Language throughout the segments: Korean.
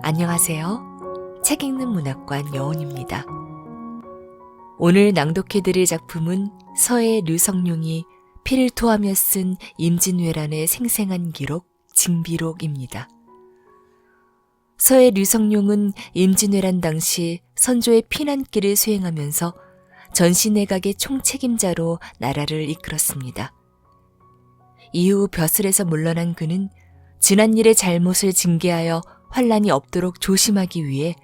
안녕하세요. 책 읽는 문학관 여운입니다. 오늘 낭독해드릴 작품은 서해 류성룡이 피를 토하며 쓴 임진왜란의 생생한 기록, 징비록입니다. 서해 류성룡은 임진왜란 당시 선조의 피난길을 수행하면서 전시내각의 총책임자로 나라를 이끌었습니다. 이후 벼슬에서 물러난 그는 지난 일의 잘못을 징계하여 환란이 없도록 조심하기 위해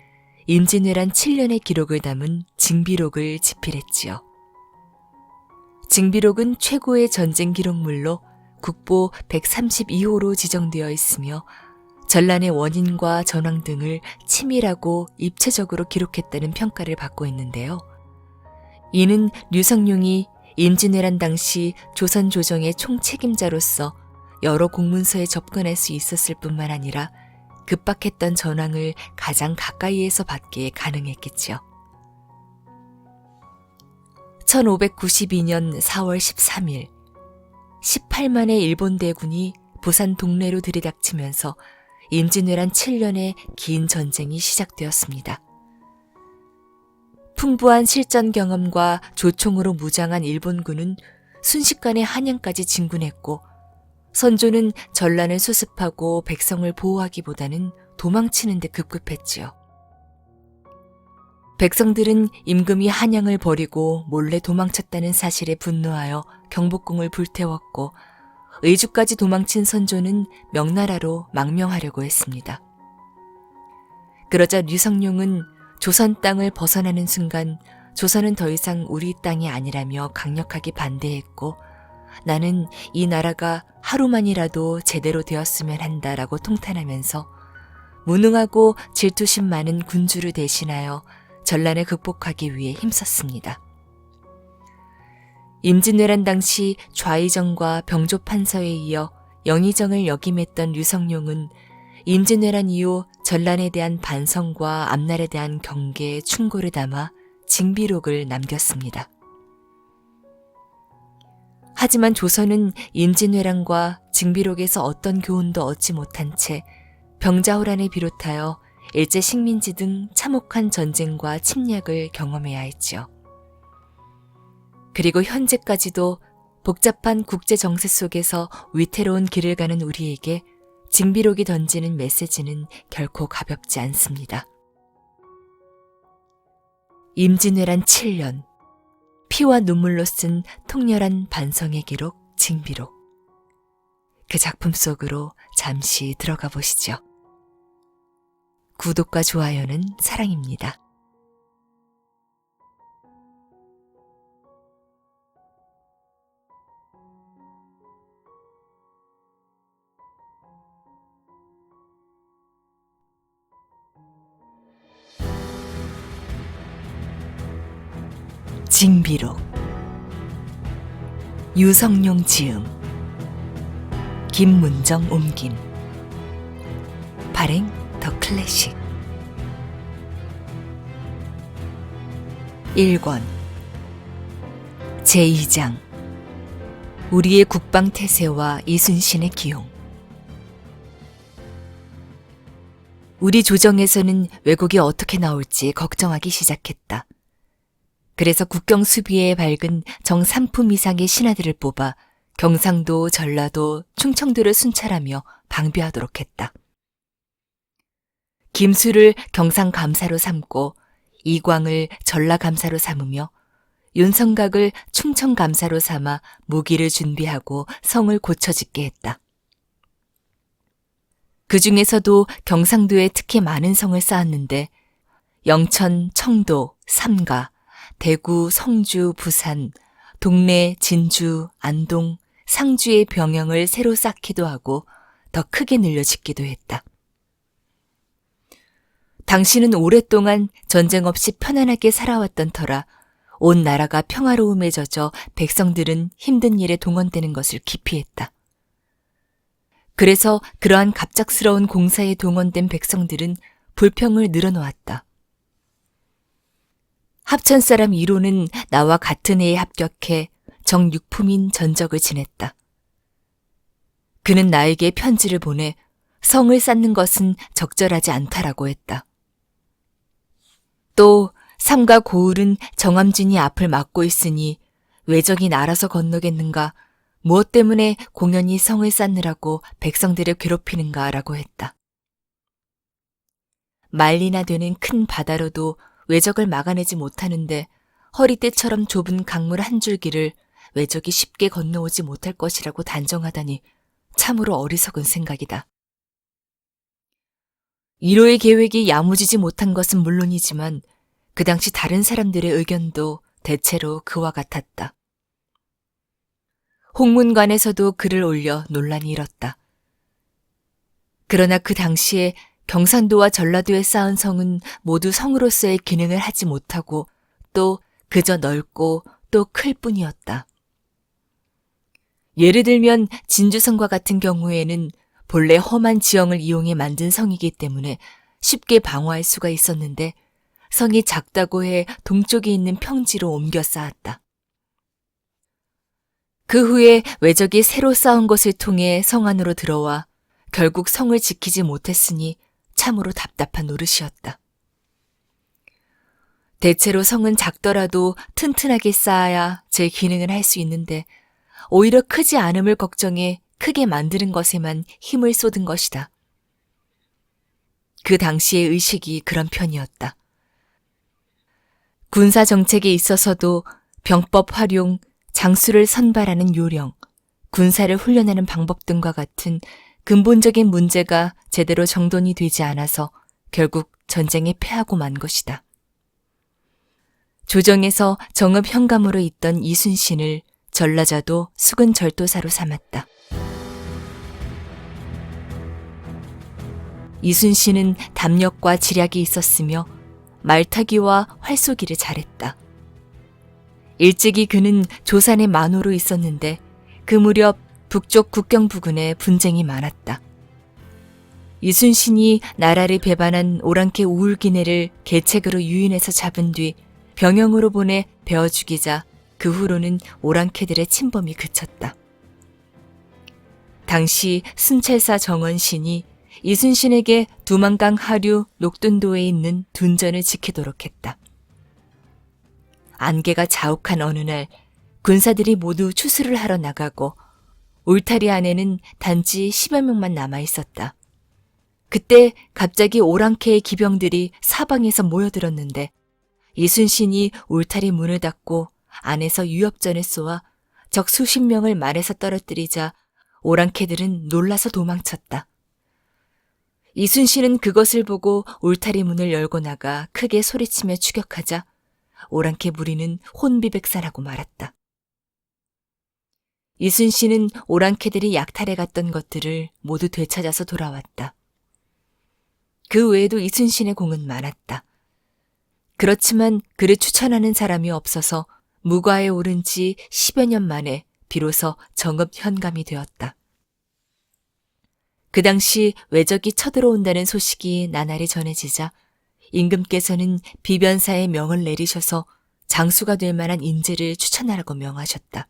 임진왜란 7년의 기록을 담은 징비록을 집필했지요. 징비록은 최고의 전쟁 기록물로 국보 132호로 지정되어 있으며 전란의 원인과 전황 등을 치밀하고 입체적으로 기록했다는 평가를 받고 있는데요. 이는 류성룡이 임진왜란 당시 조선 조정의 총책임자로서 여러 공문서에 접근할 수 있었을 뿐만 아니라 급박했던 전황을 가장 가까이에서 받기에 가능했겠지요. 1592년 4월 13일, 18만의 일본 대군이 부산 동래로 들이닥치면서 임진왜란 7년의 긴 전쟁이 시작되었습니다. 풍부한 실전 경험과 조총으로 무장한 일본군은 순식간에 한양까지 진군했고 선조는 전란을 수습하고 백성을 보호하기보다는 도망치는 데 급급했지요. 백성들은 임금이 한양을 버리고 몰래 도망쳤다는 사실에 분노하여 경복궁을 불태웠고 의주까지 도망친 선조는 명나라로 망명하려고 했습니다. 그러자 류성룡은 조선 땅을 벗어나는 순간 조선은 더 이상 우리 땅이 아니라며 강력하게 반대했고 나는 이 나라가 하루만이라도 제대로 되었으면 한다라고 통탄하면서 무능하고 질투심 많은 군주를 대신하여 전란을 극복하기 위해 힘썼습니다. 임진왜란 당시 좌의정과 병조판서에 이어 영의정을 역임했던 류성룡은 임진왜란 이후 전란에 대한 반성과 앞날에 대한 경계에 충고를 담아 징비록을 남겼습니다. 하지만 조선은 임진왜란과 징비록에서 어떤 교훈도 얻지 못한 채 병자호란을 비롯하여 일제 식민지 등 참혹한 전쟁과 침략을 경험해야 했지요. 그리고 현재까지도 복잡한 국제 정세 속에서 위태로운 길을 가는 우리에게 징비록이 던지는 메시지는 결코 가볍지 않습니다. 임진왜란 7년, 피와 눈물로 쓴 통렬한 반성의 기록, 징비록. 그 작품 속으로 잠시 들어가 보시죠. 구독과 좋아요는 사랑입니다. 징비록 유성룡 지음 김문정 옮김 발행 더 클래식 1권 제2장 우리의 국방태세와 이순신의 기용. 우리 조정에서는 왜곡이 어떻게 나올지 걱정하기 시작했다. 그래서 국경 수비에 밝은 정 3품 이상의 신하들을 뽑아 경상도, 전라도, 충청도를 순찰하며 방비하도록 했다. 김수를 경상감사로 삼고 이광을 전라감사로 삼으며 윤성각을 충청감사로 삼아 무기를 준비하고 성을 고쳐짓게 했다. 그 중에서도 경상도에 특히 많은 성을 쌓았는데 영천, 청도, 삼가, 대구, 성주, 부산, 동래, 진주, 안동, 상주의 병영을 새로 쌓기도 하고 더 크게 늘려 짓기도 했다. 당신은 오랫동안 전쟁 없이 편안하게 살아왔던 터라 온 나라가 평화로움에 젖어 백성들은 힘든 일에 동원되는 것을 기피했다. 그래서 그러한 갑작스러운 공사에 동원된 백성들은 불평을 늘어놓았다. 합천사람 1호는 나와 같은 해에 합격해 정육품인 전적을 지냈다. 그는 나에게 편지를 보내 성을 쌓는 것은 적절하지 않다라고 했다. 또 삼가 고을은 정암진이 앞을 막고 있으니 외적이 날아서 건너겠는가, 무엇 때문에 공연히 성을 쌓느라고 백성들을 괴롭히는가라고 했다. 말리나 되는 큰 바다로도 외적을 막아내지 못하는데 허리띠처럼 좁은 강물 한 줄기를 외적이 쉽게 건너오지 못할 것이라고 단정하다니 참으로 어리석은 생각이다. 이로의 계획이 야무지지 못한 것은 물론이지만 그 당시 다른 사람들의 의견도 대체로 그와 같았다. 홍문관에서도 글을 올려 논란이 일었다. 그러나 그 당시에 경산도와 전라도에 쌓은 성은 모두 성으로서의 기능을 하지 못하고 또 그저 넓고 또 클 뿐이었다. 예를 들면 진주성과 같은 경우에는 본래 험한 지형을 이용해 만든 성이기 때문에 쉽게 방어할 수가 있었는데 성이 작다고 해 동쪽에 있는 평지로 옮겨 쌓았다. 그 후에 외적이 새로 쌓은 것을 통해 성 안으로 들어와 결국 성을 지키지 못했으니 참으로 답답한 노릇이었다. 대체로 성은 작더라도 튼튼하게 쌓아야 제 기능을 할 수 있는데 오히려 크지 않음을 걱정해 크게 만드는 것에만 힘을 쏟은 것이다. 그 당시의 의식이 그런 편이었다. 군사 정책에 있어서도 병법 활용, 장수를 선발하는 요령, 군사를 훈련하는 방법 등과 같은 근본적인 문제가 제대로 정돈이 되지 않아서 결국 전쟁에 패하고 만 것이다. 조정에서 정읍 현감으로 있던 이순신을 전라자도 수근 절도사로 삼았다. 이순신은 담력과 지략이 있었으며 말타기와 활쏘기를 잘했다. 일찍이 그는 조산의 만호로 있었는데 그 무렵 북쪽 국경 부근에 분쟁이 많았다. 이순신이 나라를 배반한 오랑캐 우울기내를 계책으로 유인해서 잡은 뒤 병영으로 보내 베어 죽이자 그 후로는 오랑캐들의 침범이 그쳤다. 당시 순찰사 정원신이 이순신에게 두만강 하류 녹둔도에 있는 둔전을 지키도록 했다. 안개가 자욱한 어느 날 군사들이 모두 추수를 하러 나가고 울타리 안에는 단지 10여 명만 남아 있었다. 그때 갑자기 오랑캐의 기병들이 사방에서 모여들었는데 이순신이 울타리 문을 닫고 안에서 유협전을 쏘아 적 수십 명을 말에서 떨어뜨리자 오랑캐들은 놀라서 도망쳤다. 이순신은 그것을 보고 울타리 문을 열고 나가 크게 소리치며 추격하자 오랑캐 무리는 혼비백산하고 말았다. 이순신은 오랑캐들이 약탈해 갔던 것들을 모두 되찾아서 돌아왔다. 그 외에도 이순신의 공은 많았다. 그렇지만 그를 추천하는 사람이 없어서 무과에 오른 지 10여 년 만에 비로소 정읍 현감이 되었다. 그 당시 외적이 쳐들어온다는 소식이 나날이 전해지자 임금께서는 비변사의 명을 내리셔서 장수가 될 만한 인재를 추천하라고 명하셨다.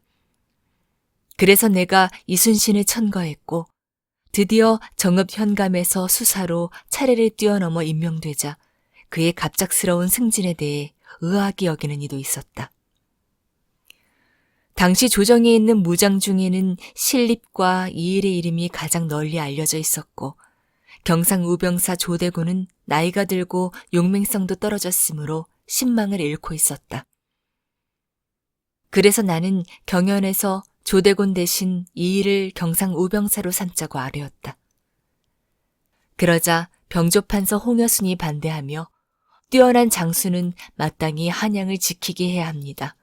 그래서 내가 이순신을 천거했고 드디어 정읍 현감에서 수사로 차례를 뛰어넘어 임명되자 그의 갑작스러운 승진에 대해 의아하게 여기는 이도 있었다. 당시 조정에 있는 무장 중에는 신립과 이일의 이름이 가장 널리 알려져 있었고 경상우병사 조대곤은 나이가 들고 용맹성도 떨어졌으므로 신망을 잃고 있었다. 그래서 나는 경연에서 조대곤 대신 이일을 경상우병사로 삼자고 아뢰었다. 그러자 병조판서 홍여순이 반대하며 뛰어난 장수는 마땅히 한양을 지키게 해야 합니다.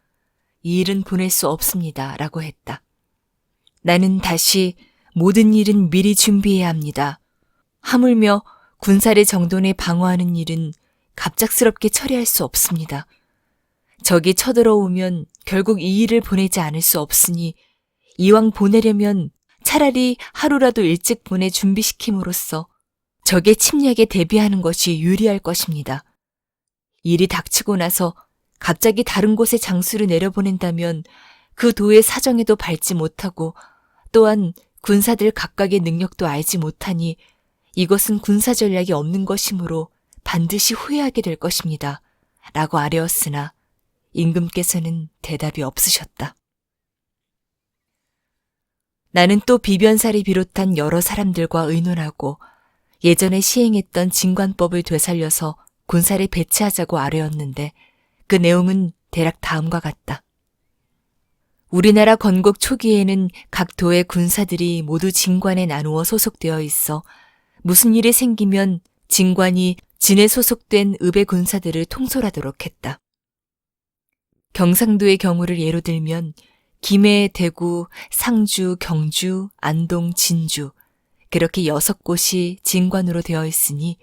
이 일은 보낼 수 없습니다. 라고 했다. 나는 다시 모든 일은 미리 준비해야 합니다. 하물며 군사를 정돈해 방어하는 일은 갑작스럽게 처리할 수 없습니다. 적이 쳐들어오면 결국 이 일을 보내지 않을 수 없으니 이왕 보내려면 차라리 하루라도 일찍 보내 준비시킴으로써 적의 침략에 대비하는 것이 유리할 것입니다. 일이 닥치고 나서 갑자기 다른 곳에 장수를 내려보낸다면 그 도의 사정에도 밟지 못하고 또한 군사들 각각의 능력도 알지 못하니 이것은 군사 전략이 없는 것이므로 반드시 후회하게 될 것입니다. 라고 아뢰었으나 임금께서는 대답이 없으셨다. 나는 또 비변사를 비롯한 여러 사람들과 의논하고 예전에 시행했던 진관법을 되살려서 군사를 배치하자고 아뢰었는데 그 내용은 대략 다음과 같다. 우리나라 건국 초기에는 각 도의 군사들이 모두 진관에 나누어 소속되어 있어 무슨 일이 생기면 진관이 진에 소속된 읍의 군사들을 통솔하도록 했다. 경상도의 경우를 예로 들면 김해, 대구, 상주, 경주, 안동, 진주 그렇게 6곳이 진관으로 되어 있으니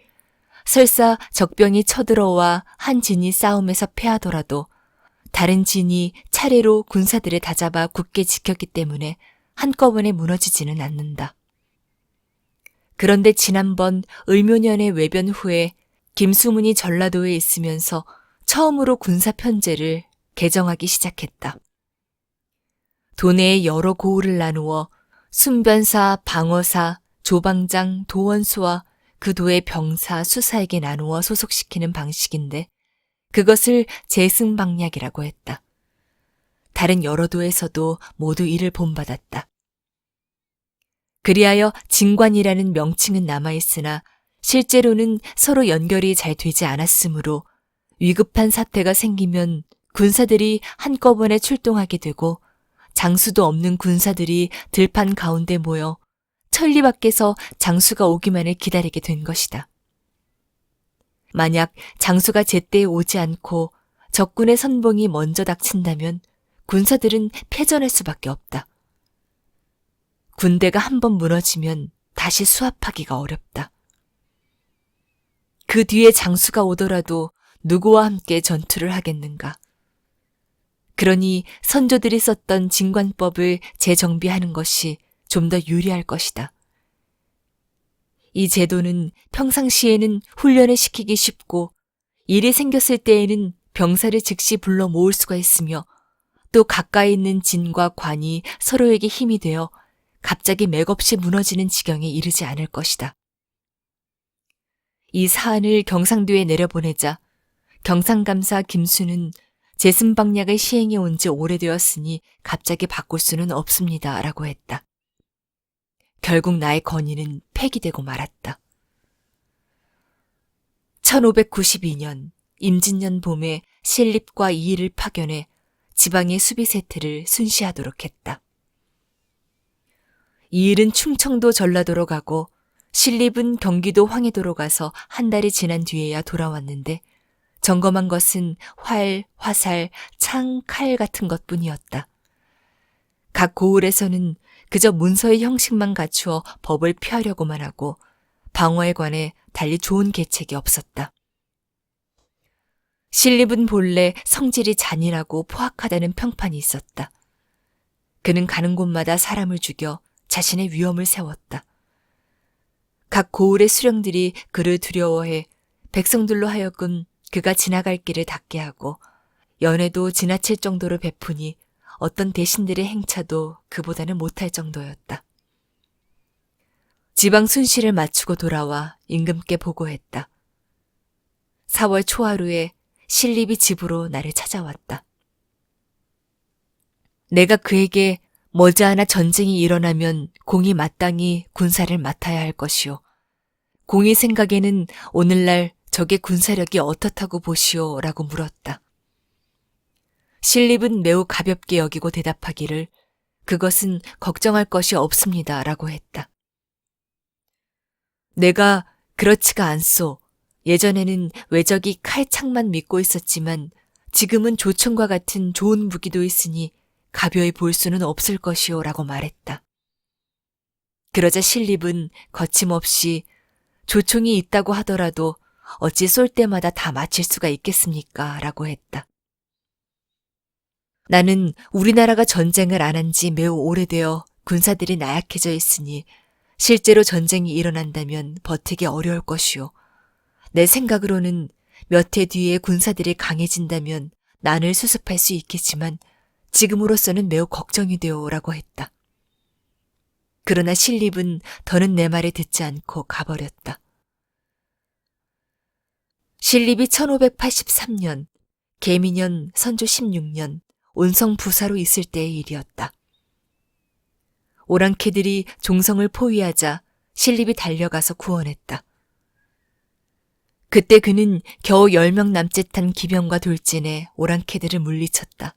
설사 적병이 쳐들어와 한 진이 싸움에서 패하더라도 다른 진이 차례로 군사들을 다잡아 굳게 지켰기 때문에 한꺼번에 무너지지는 않는다. 그런데 지난번 을묘년의 외변 후에 김수문이 전라도에 있으면서 처음으로 군사 편제를 개정하기 시작했다. 도내에 여러 고을을 나누어 순변사, 방어사, 조방장, 도원수와 그 도의 병사, 수사에게 나누어 소속시키는 방식인데 그것을 재승방략이라고 했다. 다른 여러 도에서도 모두 이를 본받았다. 그리하여 진관이라는 명칭은 남아있으나 실제로는 서로 연결이 잘 되지 않았으므로 위급한 사태가 생기면 군사들이 한꺼번에 출동하게 되고 장수도 없는 군사들이 들판 가운데 모여 천리 밖에서 장수가 오기만을 기다리게 된 것이다. 만약 장수가 제때에 오지 않고 적군의 선봉이 먼저 닥친다면 군사들은 패전할 수밖에 없다. 군대가 한번 무너지면 다시 수합하기가 어렵다. 그 뒤에 장수가 오더라도 누구와 함께 전투를 하겠는가? 그러니 선조들이 썼던 진관법을 재정비하는 것이 좀 더 유리할 것이다. 이 제도는 평상시에는 훈련을 시키기 쉽고 일이 생겼을 때에는 병사를 즉시 불러 모을 수가 있으며 또 가까이 있는 진과 관이 서로에게 힘이 되어 갑자기 맥없이 무너지는 지경에 이르지 않을 것이다. 이 사안을 경상도에 내려보내자 경상감사 김수는 재승방략을 시행해 온 지 오래되었으니 갑자기 바꿀 수는 없습니다. 라고 했다. 결국 나의 건의는 폐기되고 말았다. 1592년 임진년 봄에 신립과 이일을 파견해 지방의 수비 세트를 순시하도록 했다. 이일은 충청도 전라도로 가고 신립은 경기도 황해도로 가서 한 달이 지난 뒤에야 돌아왔는데 점검한 것은 활, 화살, 창, 칼 같은 것뿐이었다. 각 고을에서는 그저 문서의 형식만 갖추어 법을 피하려고만 하고 방어에 관해 달리 좋은 계책이 없었다. 신립은 본래 성질이 잔인하고 포악하다는 평판이 있었다. 그는 가는 곳마다 사람을 죽여 자신의 위험을 세웠다. 각 고을의 수령들이 그를 두려워해 백성들로 하여금 그가 지나갈 길을 닫게 하고 연회도 지나칠 정도로 베푸니 어떤 대신들의 행차도 그보다는 못할 정도였다. 지방 순시를 마치고 돌아와 임금께 보고했다. 4월 초하루에 신립이 집으로 나를 찾아왔다. 내가 그에게 머지않아 전쟁이 일어나면 공이 마땅히 군사를 맡아야 할 것이오. 공의 생각에는 오늘날 적의 군사력이 어떻다고 보시오? 라고 물었다. 신립은 매우 가볍게 여기고 대답하기를 그것은 걱정할 것이 없습니다. 라고 했다. 내가 그렇지가 않소. 예전에는 외적이 칼창만 믿고 있었지만 지금은 조총과 같은 좋은 무기도 있으니 가벼이 볼 수는 없을 것이오. 라고 말했다. 그러자 신립은 거침없이 조총이 있다고 하더라도 어찌 쏠 때마다 다 맞힐 수가 있겠습니까? 라고 했다. 나는 우리나라가 전쟁을 안 한 지 매우 오래되어 군사들이 나약해져 있으니 실제로 전쟁이 일어난다면 버티기 어려울 것이오. 내 생각으로는 몇 해 뒤에 군사들이 강해진다면 난을 수습할 수 있겠지만 지금으로서는 매우 걱정이 되오. 라고 했다. 그러나 신립은 더는 내 말에 듣지 않고 가버렸다. 신립이 1583년, 계민년 선조 16년 온성 부사로 있을 때의 일이었다. 오랑캐들이 종성을 포위하자 신립이 달려가서 구원했다. 그때 그는 겨우 10명 남짓한 기병과 돌진해 오랑캐들을 물리쳤다.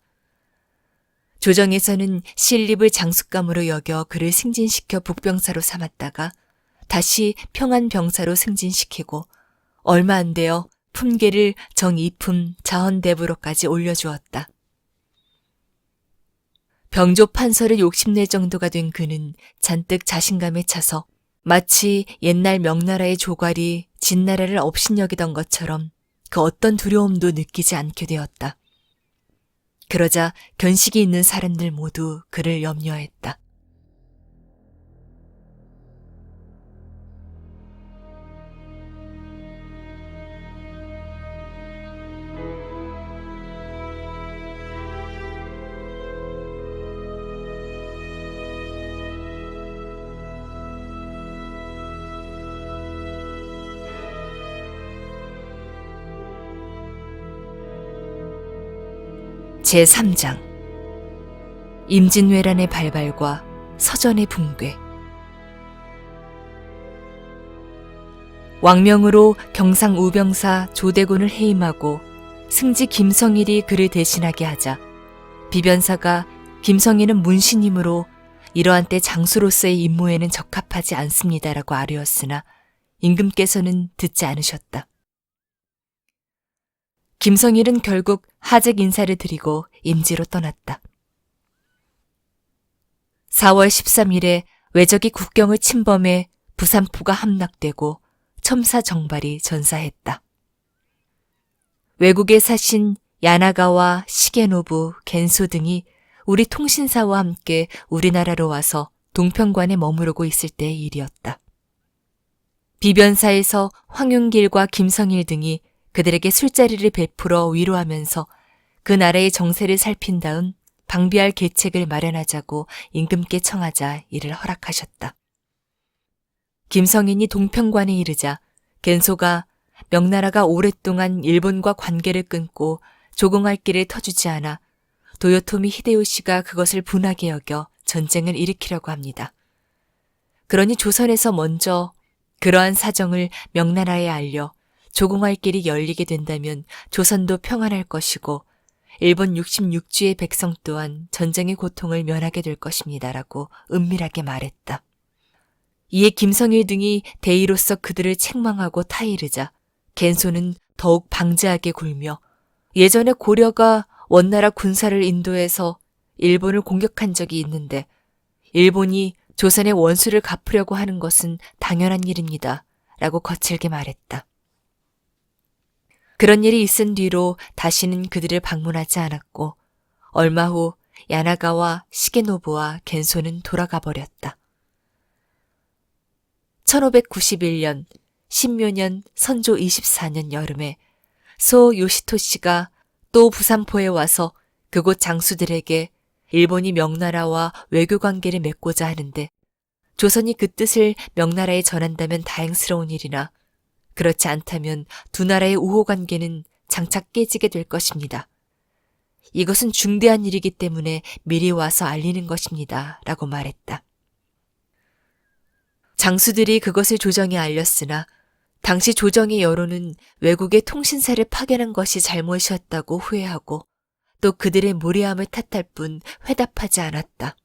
조정에서는 신립을 장수감으로 여겨 그를 승진시켜 북병사로 삼았다가 다시 평안병사로 승진시키고 얼마 안 되어 품계를 정이품 자헌대부로까지 올려주었다. 병조 판서를 욕심낼 정도가 된 그는 잔뜩 자신감에 차서 마치 옛날 명나라의 조괄이 진나라를 업신여기던 것처럼 그 어떤 두려움도 느끼지 않게 되었다. 그러자 견식이 있는 사람들 모두 그를 염려했다. 제3장 임진왜란의 발발과 서전의 붕괴. 왕명으로 경상 우병사 조대곤을 해임하고 승지 김성일이 그를 대신하게 하자 비변사가 김성일은 문신이므로 이러한 때 장수로서의 임무에는 적합하지 않습니다라고 아뢰었으나 임금께서는 듣지 않으셨다. 김성일은 결국 하직 인사를 드리고 임지로 떠났다. 4월 13일에 외적이 국경을 침범해 부산포가 함락되고 첨사 정발이 전사했다. 외국에 사신 야나가와 시게노부, 겐소 등이 우리 통신사와 함께 우리나라로 와서 동평관에 머무르고 있을 때의 일이었다. 비변사에서 황윤길과 김성일 등이 그들에게 술자리를 베풀어 위로하면서 그 나라의 정세를 살핀 다음 방비할 계책을 마련하자고 임금께 청하자 이를 허락하셨다. 김성인이 동평관에 이르자 겐소가 명나라가 오랫동안 일본과 관계를 끊고 조공할 길을 터주지 않아 도요토미 히데요시가 그것을 분하게 여겨 전쟁을 일으키려고 합니다. 그러니 조선에서 먼저 그러한 사정을 명나라에 알려 조공할 길이 열리게 된다면 조선도 평안할 것이고 일본 66주의 백성 또한 전쟁의 고통을 면하게 될 것입니다라고 은밀하게 말했다. 이에 김성일 등이 대의로서 그들을 책망하고 타이르자 겐소는 더욱 방자하게 굴며 예전에 고려가 원나라 군사를 인도해서 일본을 공격한 적이 있는데 일본이 조선의 원수를 갚으려고 하는 것은 당연한 일입니다. 라고 거칠게 말했다. 그런 일이 있은 뒤로 다시는 그들을 방문하지 않았고 얼마 후 야나가와 시게노부와 겐소는 돌아가 버렸다. 1591년 신묘년 선조 24년 여름에 소 요시토시가 또 부산포에 와서 그곳 장수들에게 일본이 명나라와 외교관계를 맺고자 하는데 조선이 그 뜻을 명나라에 전한다면 다행스러운 일이나 그렇지 않다면 두 나라의 우호관계는 장차 깨지게 될 것입니다. 이것은 중대한 일이기 때문에 미리 와서 알리는 것입니다. 라고 말했다. 장수들이 그것을 조정에 알렸으나 당시 조정의 여론은 외국의 통신사를 파견한 것이 잘못이었다고 후회하고 또 그들의 무례함을 탓할 뿐 회답하지 않았다.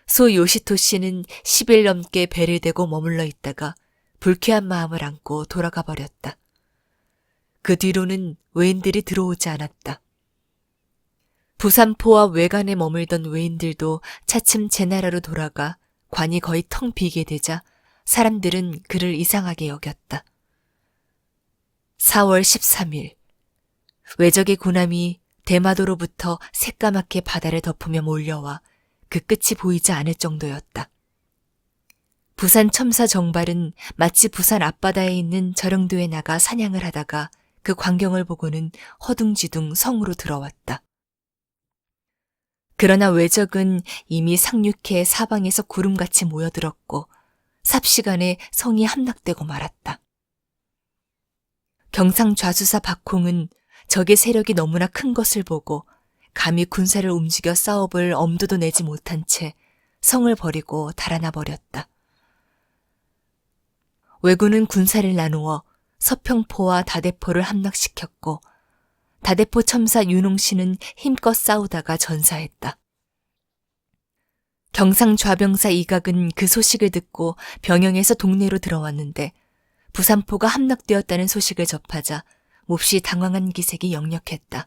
소 요시토 씨는 10일 넘게 배를 대고 머물러 있다가 불쾌한 마음을 안고 돌아가 버렸다. 그 뒤로는 외인들이 들어오지 않았다. 부산포와 외관에 머물던 외인들도 차츰 제나라로 돌아가 관이 거의 텅 비게 되자 사람들은 그를 이상하게 여겼다. 4월 13일 외적의 군함이 대마도로부터 새까맣게 바다를 덮으며 몰려와 그 끝이 보이지 않을 정도였다. 부산 첨사 정발은 마치 부산 앞바다에 있는 저령도에 나가 사냥을 하다가 그 광경을 보고는 허둥지둥 성으로 들어왔다. 그러나 왜적은 이미 상륙해 사방에서 구름같이 모여들었고 삽시간에 성이 함락되고 말았다. 경상좌수사 박홍은 적의 세력이 너무나 큰 것을 보고 감히 군사를 움직여 싸워볼 엄두도 내지 못한 채 성을 버리고 달아나 버렸다. 왜군은 군사를 나누어 서평포와 다대포를 함락시켰고 다대포 첨사 윤홍씨는 힘껏 싸우다가 전사했다. 경상좌병사 이각은 그 소식을 듣고 병영에서 동네로 들어왔는데 부산포가 함락되었다는 소식을 접하자 몹시 당황한 기색이 역력했다.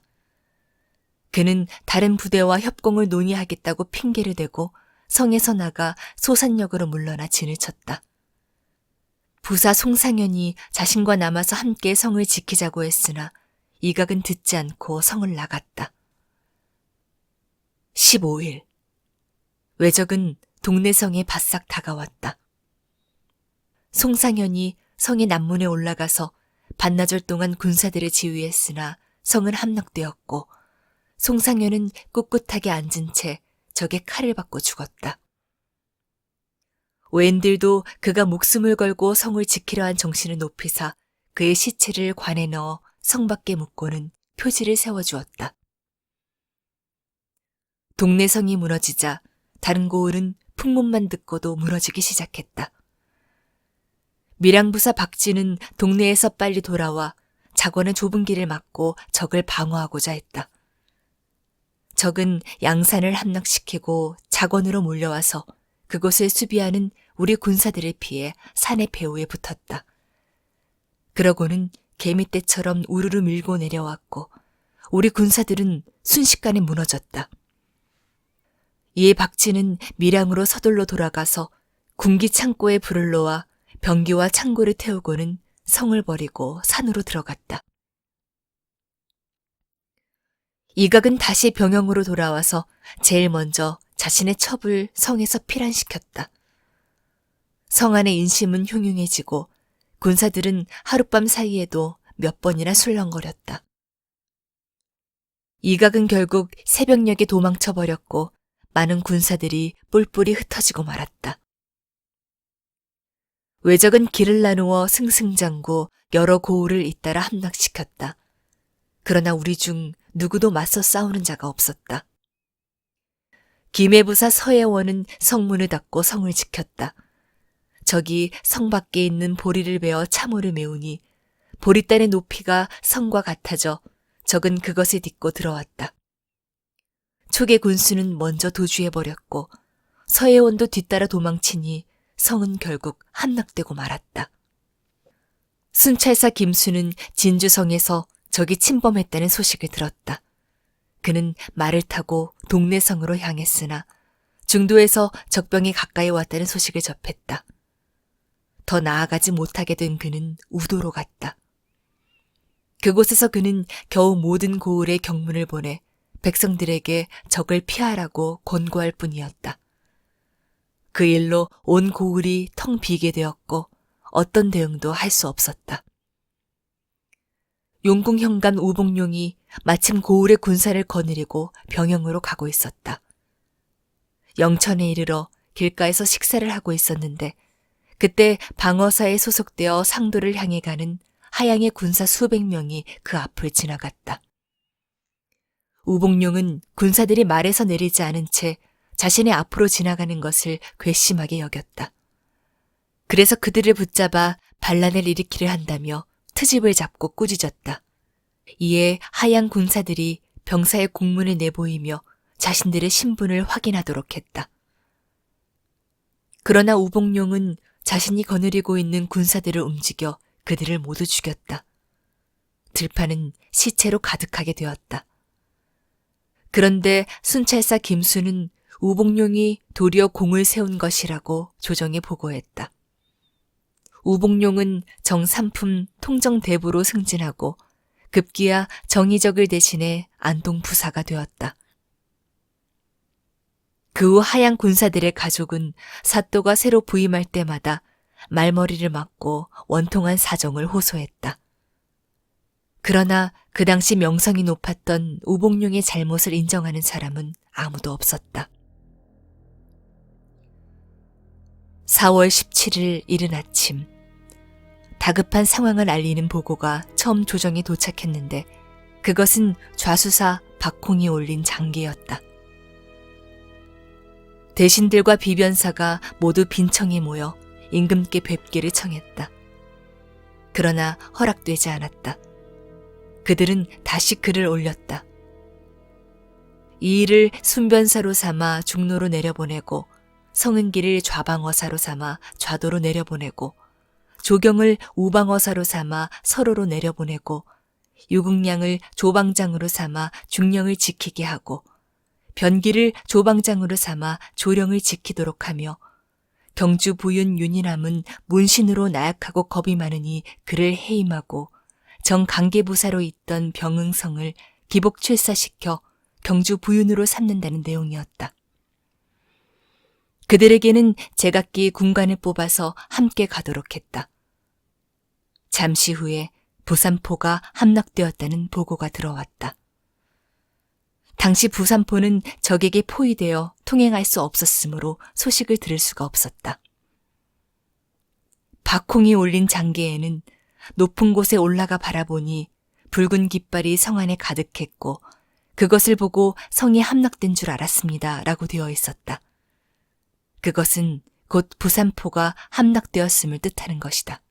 그는 다른 부대와 협공을 논의하겠다고 핑계를 대고 성에서 나가 소산역으로 물러나 진을 쳤다. 부사 송상현이 자신과 남아서 함께 성을 지키자고 했으나 이각은 듣지 않고 성을 나갔다. 15일 왜적은 동네 성에 바싹 다가왔다. 송상현이 성의 남문에 올라가서 반나절 동안 군사들을 지휘했으나 성은 함락되었고 송상현은 꿋꿋하게 앉은 채 적의 칼을 받고 죽었다. 웬들도 그가 목숨을 걸고 성을 지키려 한 정신을 높이사 그의 시체를 관에 넣어 성 밖에 묻고는 표지를 세워주었다. 동네 성이 무너지자 다른 고을은 풍문만 듣고도 무너지기 시작했다. 밀양부사 박진은 동네에서 빨리 돌아와 작원의 좁은 길을 막고 적을 방어하고자 했다. 적은 양산을 함락시키고 작원으로 몰려와서 그곳을 수비하는 우리 군사들을 피해 산의 배후에 붙었다. 그러고는 개미떼처럼 우르르 밀고 내려왔고 우리 군사들은 순식간에 무너졌다. 이에 박진은 밀양으로 서둘러 돌아가서 군기 창고에 불을 놓아 병기와 창고를 태우고는 성을 버리고 산으로 들어갔다. 이각은 다시 병영으로 돌아와서 제일 먼저 자신의 첩을 성에서 필환시켰다. 성 안의 인심은 흉흉해지고 군사들은 하룻밤 사이에도 몇 번이나 술렁거렸다. 이각은 결국 새벽녘에 도망쳐버렸고 많은 군사들이 뿔뿔이 흩어지고 말았다. 왜적은 길을 나누어 승승장구 여러 고을을 잇따라 함락시켰다. 그러나 우리 중 누구도 맞서 싸우는 자가 없었다. 김해부사 서해원은 성문을 닫고 성을 지켰다. 적이 성 밖에 있는 보리를 베어 참호를 메우니 보리단의 높이가 성과 같아져 적은 그것을 딛고 들어왔다. 초계 군수는 먼저 도주해버렸고 서해원도 뒤따라 도망치니 성은 결국 함락되고 말았다. 순찰사 김수는 진주성에서 적이 침범했다는 소식을 들었다. 그는 말을 타고 동네 성으로 향했으나 중도에서 적병이 가까이 왔다는 소식을 접했다. 더 나아가지 못하게 된 그는 우도로 갔다. 그곳에서 그는 겨우 모든 고을에 경문을 보내 백성들에게 적을 피하라고 권고할 뿐이었다. 그 일로 온 고을이 텅 비게 되었고 어떤 대응도 할 수 없었다. 용궁 현관 우복룡이 마침 고을의 군사를 거느리고 병영으로 가고 있었다. 영천에 이르러 길가에서 식사를 하고 있었는데 그때 방어사에 소속되어 상도를 향해 가는 하양의 군사 수백 명이 그 앞을 지나갔다. 우복룡은 군사들이 말에서 내리지 않은 채 자신의 앞으로 지나가는 것을 괘씸하게 여겼다. 그래서 그들을 붙잡아 반란을 일으키려 한다며 트집을 잡고 꾸짖었다. 이에 하양 군사들이 병사의 공문을 내보이며 자신들의 신분을 확인하도록 했다. 그러나 우복룡은 자신이 거느리고 있는 군사들을 움직여 그들을 모두 죽였다. 들판은 시체로 가득하게 되었다. 그런데 순찰사 김수는 우복룡이 도리어 공을 세운 것이라고 조정에 보고했다. 우복룡은 정삼품 통정대부로 승진하고 급기야 정의적을 대신해 안동부사가 되었다. 그 후 하양 군사들의 가족은 사또가 새로 부임할 때마다 말머리를 맞고 원통한 사정을 호소했다. 그러나 그 당시 명성이 높았던 우복룡의 잘못을 인정하는 사람은 아무도 없었다. 4월 17일 이른 아침, 다급한 상황을 알리는 보고가 처음 조정에 도착했는데 그것은 좌수사 박홍이 올린 장계였다. 대신들과 비변사가 모두 빈청에 모여 임금께 뵙기를 청했다. 그러나 허락되지 않았다. 그들은 다시 글을 올렸다. 이일을 순변사로 삼아 중로로 내려보내고 성은기를 좌방어사로 삼아 좌도로 내려보내고 조경을 우방어사로 삼아 서로로 내려보내고 유국량을 조방장으로 삼아 중령을 지키게 하고 변기를 조방장으로 삼아 조령을 지키도록 하며 경주 부윤 윤희남은 문신으로 나약하고 겁이 많으니 그를 해임하고 정강계부사로 있던 병응성을 기복 출사시켜 경주 부윤으로 삼는다는 내용이었다. 그들에게는 제각기 군관을 뽑아서 함께 가도록 했다. 잠시 후에 부산포가 함락되었다는 보고가 들어왔다. 당시 부산포는 적에게 포위되어 통행할 수 없었으므로 소식을 들을 수가 없었다. 박홍이 올린 장계에는 높은 곳에 올라가 바라보니 붉은 깃발이 성 안에 가득했고 그것을 보고 성이 함락된 줄 알았습니다. 라고 되어 있었다. 그것은 곧 부산포가 함락되었음을 뜻하는 것이다.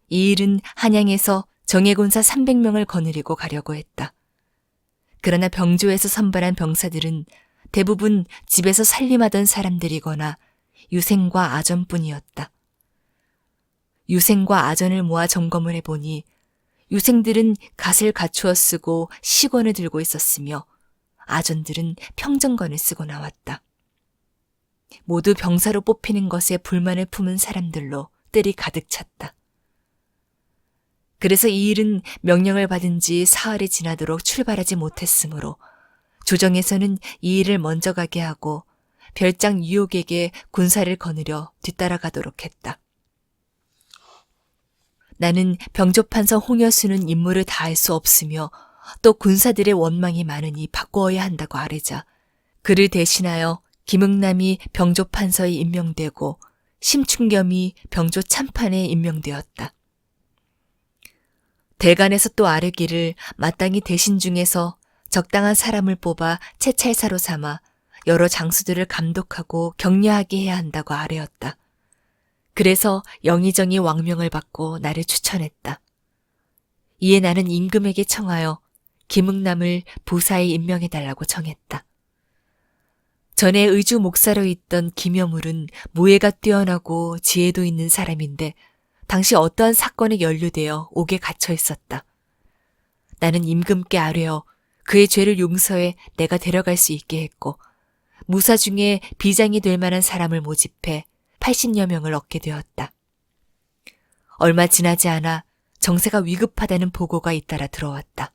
이 일은 한양에서 정예군사 300명을 거느리고 가려고 했다. 그러나 병조에서 선발한 병사들은 대부분 집에서 살림하던 사람들이거나 유생과 아전뿐이었다. 유생과 아전을 모아 점검을 해보니 유생들은 갓을 갖추어 쓰고 시권을 들고 있었으며 아전들은 평정건을 쓰고 나왔다. 모두 병사로 뽑히는 것에 불만을 품은 사람들로 뜰이 가득 찼다. 그래서 이 일은 명령을 받은 지 사흘이 지나도록 출발하지 못했으므로 조정에서는 이 일을 먼저 가게 하고 별장 유욕에게 군사를 거느려 뒤따라가도록 했다. 나는 병조판서 홍여수는 임무를 다할 수 없으며 또 군사들의 원망이 많으니 바꾸어야 한다고 아뢰자 그를 대신하여 김응남이 병조판서에 임명되고 심충겸이 병조참판에 임명되었다. 대간에서 또 아뢰기를 마땅히 대신 중에서 적당한 사람을 뽑아 채찰사로 삼아 여러 장수들을 감독하고 격려하게 해야 한다고 아뢰었다. 그래서 영의정이 왕명을 받고 나를 추천했다. 이에 나는 임금에게 청하여 김응남을 부사에 임명해달라고 청했다. 전에 의주 목사로 있던 김여물은 무예가 뛰어나고 지혜도 있는 사람인데 당시 어떠한 사건에 연루되어 옥에 갇혀 있었다. 나는 임금께 아뢰어 그의 죄를 용서해 내가 데려갈 수 있게 했고 무사 중에 비장이 될 만한 사람을 모집해 80여 명을 얻게 되었다. 얼마 지나지 않아 정세가 위급하다는 보고가 잇따라 들어왔다.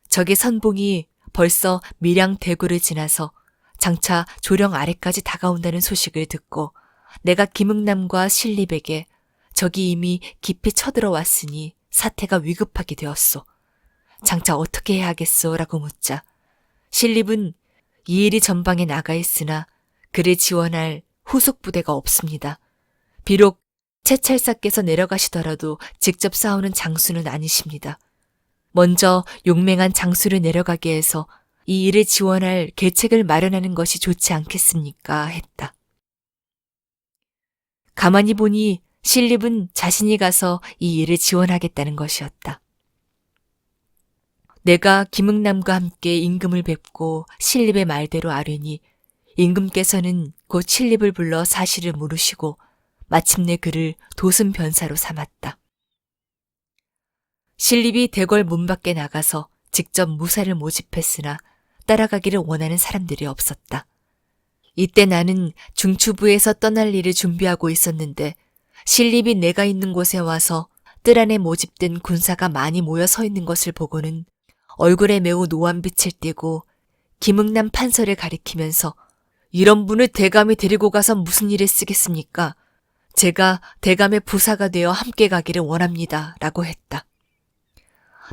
적의 선봉이 벌써 밀양 대구를 지나서 장차 조령 아래까지 다가온다는 소식을 듣고 내가 김응남과 신립에게 적이 이미 깊이 쳐들어왔으니 사태가 위급하게 되었소. 장차 어떻게 해야 하겠소? 라고 묻자 신립은 이 일이 전방에 나가 있으나 그를 지원할 후속 부대가 없습니다. 비록 채찰사께서 내려가시더라도 직접 싸우는 장수는 아니십니다. 먼저 용맹한 장수를 내려가게 해서 이 일을 지원할 계책을 마련하는 것이 좋지 않겠습니까? 했다. 가만히 보니 신립은 자신이 가서 이 일을 지원하겠다는 것이었다. 내가 김응남과 함께 임금을 뵙고 신립의 말대로 아뢰니 임금께서는 곧 신립을 불러 사실을 물으시고 마침내 그를 도승 변사로 삼았다. 신립이 대궐 문 밖에 나가서 직접 무사를 모집했으나 따라가기를 원하는 사람들이 없었다. 이때 나는 중추부에서 떠날 일을 준비하고 있었는데 신립이 내가 있는 곳에 와서 뜰 안에 모집된 군사가 많이 모여 서 있는 것을 보고는 얼굴에 매우 노안빛을 띠고 김응남 판서를 가리키면서 이런 분을 대감에 데리고 가서 무슨 일에 쓰겠습니까? 제가 대감의 부사가 되어 함께 가기를 원합니다. 라고 했다.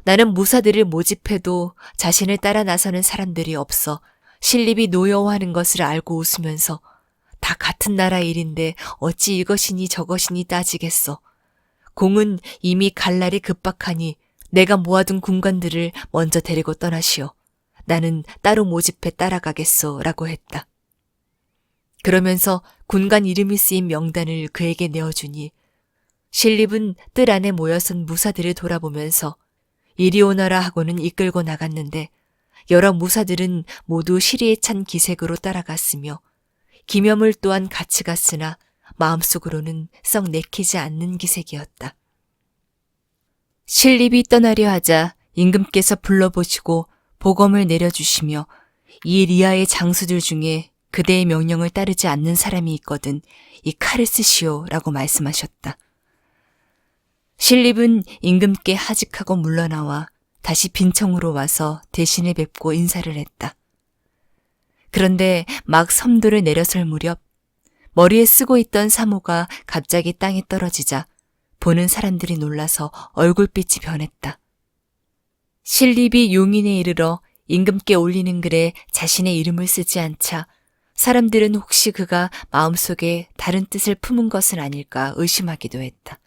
나는 무사들을 모집해도 자신을 따라 나서는 사람들이 없어 신립이 노여워하는 것을 알고 웃으면서 다 같은 나라 일인데 어찌 이것이니 저것이니 따지겠어. 공은 이미 갈 날이 급박하니 내가 모아둔 군관들을 먼저 데리고 떠나시오. 나는 따로 모집해 따라가겠소 라고 했다. 그러면서 군관 이름이 쓰인 명단을 그에게 내어주니 신립은 뜰 안에 모여선 무사들을 돌아보면서 이리 오너라 하고는 이끌고 나갔는데 여러 무사들은 모두 시리에 찬 기색으로 따라갔으며 김여물 또한 같이 갔으나 마음속으로는 썩 내키지 않는 기색이었다. 신립이 떠나려 하자 임금께서 불러보시고 보검을 내려주시며 이 리아의 장수들 중에 그대의 명령을 따르지 않는 사람이 있거든 이 칼을 쓰시오 라고 말씀하셨다. 신립은 임금께 하직하고 물러나와 다시 빈청으로 와서 대신을 뵙고 인사를 했다. 그런데 막 섬도를 내려설 무렵 머리에 쓰고 있던 사모가 갑자기 땅에 떨어지자 보는 사람들이 놀라서 얼굴빛이 변했다. 신립이 용인에 이르러 임금께 올리는 글에 자신의 이름을 쓰지 않자 사람들은 혹시 그가 마음속에 다른 뜻을 품은 것은 아닐까 의심하기도 했다.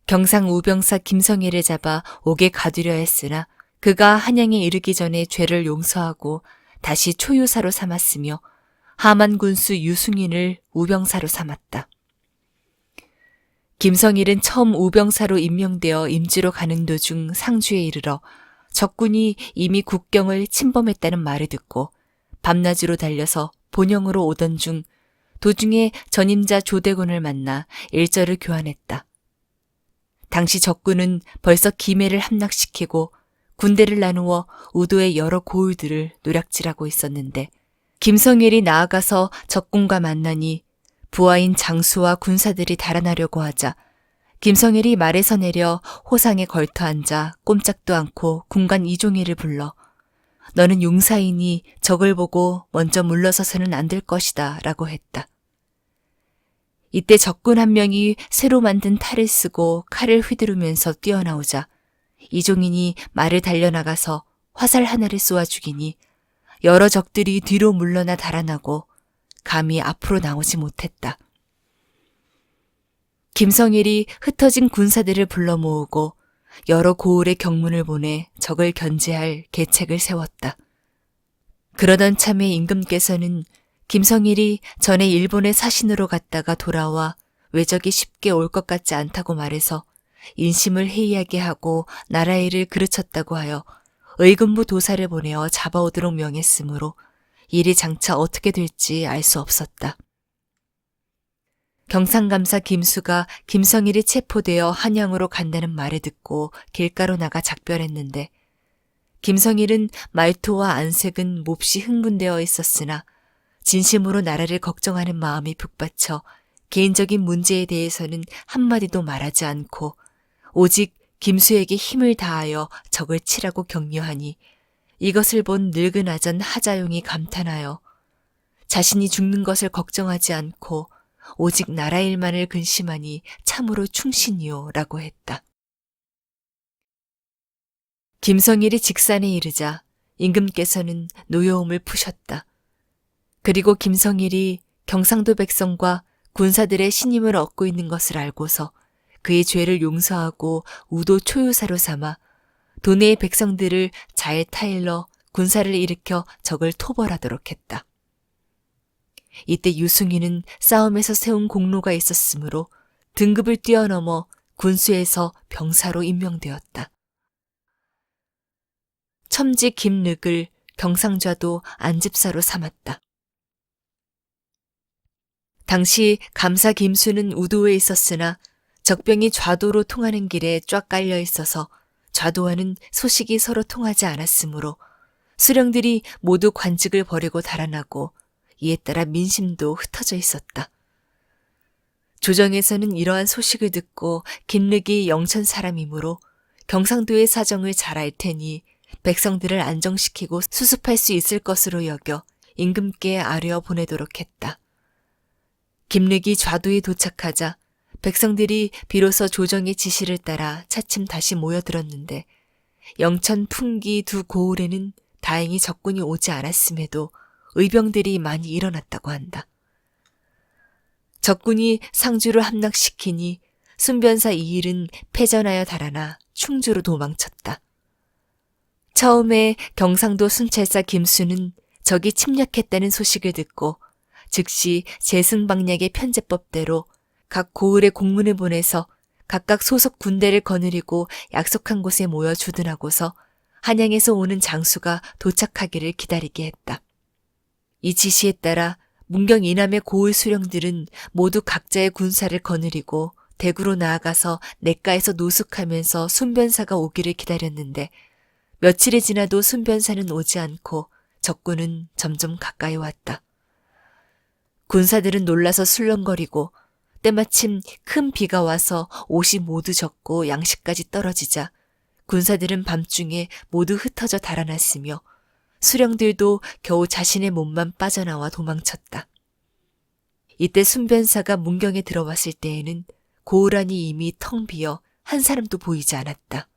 경상 우병사 김성애를 잡아 옥에 가두려 했으나 그가 한양에 이르기 전에 죄를 용서하고 다시 초유사로 삼았으며 하만 군수 유승인을 우병사로 삼았다. 김성일은 처음 우병사로 임명되어 임주로 가는 도중 상주에 이르러 적군이 이미 국경을 침범했다는 말을 듣고 밤낮으로 달려서 본영으로 오던 중 도중에 전임자 조대곤을 만나 일절을 교환했다. 당시 적군은 벌써 김해를 함락시키고 군대를 나누어 우도의 여러 고을들을 노략질하고 있었는데 김성일이 나아가서 적군과 만나니 부하인 장수와 군사들이 달아나려고 하자 김성일이 말에서 내려 호상에 걸터 앉아 꼼짝도 않고 군관 이종희를 불러 너는 용사이니 적을 보고 먼저 물러서서는 안 될 것이다 라고 했다. 이때 적군 한 명이 새로 만든 탈을 쓰고 칼을 휘두르면서 뛰어나오자 이종인이 말을 달려나가서 화살 하나를 쏘아 죽이니 여러 적들이 뒤로 물러나 달아나고 감히 앞으로 나오지 못했다. 김성일이 흩어진 군사들을 불러 모으고 여러 고을의 경문을 보내 적을 견제할 계책을 세웠다. 그러던 참에 임금께서는 김성일이 전에 일본에 사신으로 갔다가 돌아와 외적이 쉽게 올 것 같지 않다고 말해서 인심을 해이하게 하고 나라 일을 그르쳤다고 하여 의금부 도사를 보내어 잡아오도록 명했으므로 일이 장차 어떻게 될지 알 수 없었다. 경상감사 김수가 김성일이 체포되어 한양으로 간다는 말을 듣고 길가로 나가 작별했는데 김성일은 말토와 안색은 몹시 흥분되어 있었으나 진심으로 나라를 걱정하는 마음이 북받쳐 개인적인 문제에 대해서는 한마디도 말하지 않고 오직 김수에게 힘을 다하여 적을 치라고 격려하니 이것을 본 늙은 아전 하자용이 감탄하여 자신이 죽는 것을 걱정하지 않고 오직 나라 일만을 근심하니 참으로 충신이요 라고 했다. 김성일이 직산에 이르자 임금께서는 노여움을 푸셨다. 그리고 김성일이 경상도 백성과 군사들의 신임을 얻고 있는 것을 알고서 그의 죄를 용서하고 우도 초유사로 삼아 도내의 백성들을 잘 타일러 군사를 일으켜 적을 토벌하도록 했다. 이때 유승희는 싸움에서 세운 공로가 있었으므로 등급을 뛰어넘어 군수에서 병사로 임명되었다. 첨지 김륵을 경상좌도 안집사로 삼았다. 당시 감사 김수는 우도에 있었으나 적병이 좌도로 통하는 길에 쫙 깔려 있어서 좌도와는 소식이 서로 통하지 않았으므로 수령들이 모두 관직을 버리고 달아나고 이에 따라 민심도 흩어져 있었다. 조정에서는 이러한 소식을 듣고 김륵이 영천 사람이므로 경상도의 사정을 잘 알 테니 백성들을 안정시키고 수습할 수 있을 것으로 여겨 임금께 아뢰어 보내도록 했다. 김륵이 좌도에 도착하자 백성들이 비로소 조정의 지시를 따라 차츰 다시 모여들었는데 영천 풍기 두 고을에는 다행히 적군이 오지 않았음에도 의병들이 많이 일어났다고 한다. 적군이 상주를 함락시키니 순변사 이일은 패전하여 달아나 충주로 도망쳤다. 처음에 경상도 순찰사 김수는 적이 침략했다는 소식을 듣고 즉시 재승방략의 편제법대로 각 고을에 공문을 보내서 각각 소속 군대를 거느리고 약속한 곳에 모여 주둔하고서 한양에서 오는 장수가 도착하기를 기다리게 했다. 이 지시에 따라 문경 이남의 고을 수령들은 모두 각자의 군사를 거느리고 대구로 나아가서 냇가에서 노숙하면서 순변사가 오기를 기다렸는데 며칠이 지나도 순변사는 오지 않고 적군은 점점 가까이 왔다. 군사들은 놀라서 술렁거리고 때마침 큰 비가 와서 옷이 모두 젖고 양식까지 떨어지자 군사들은 밤중에 모두 흩어져 달아났으며 수령들도 겨우 자신의 몸만 빠져나와 도망쳤다. 이때 순변사가 문경에 들어왔을 때에는 고을 안이 이미 텅 비어 한 사람도 보이지 않았다.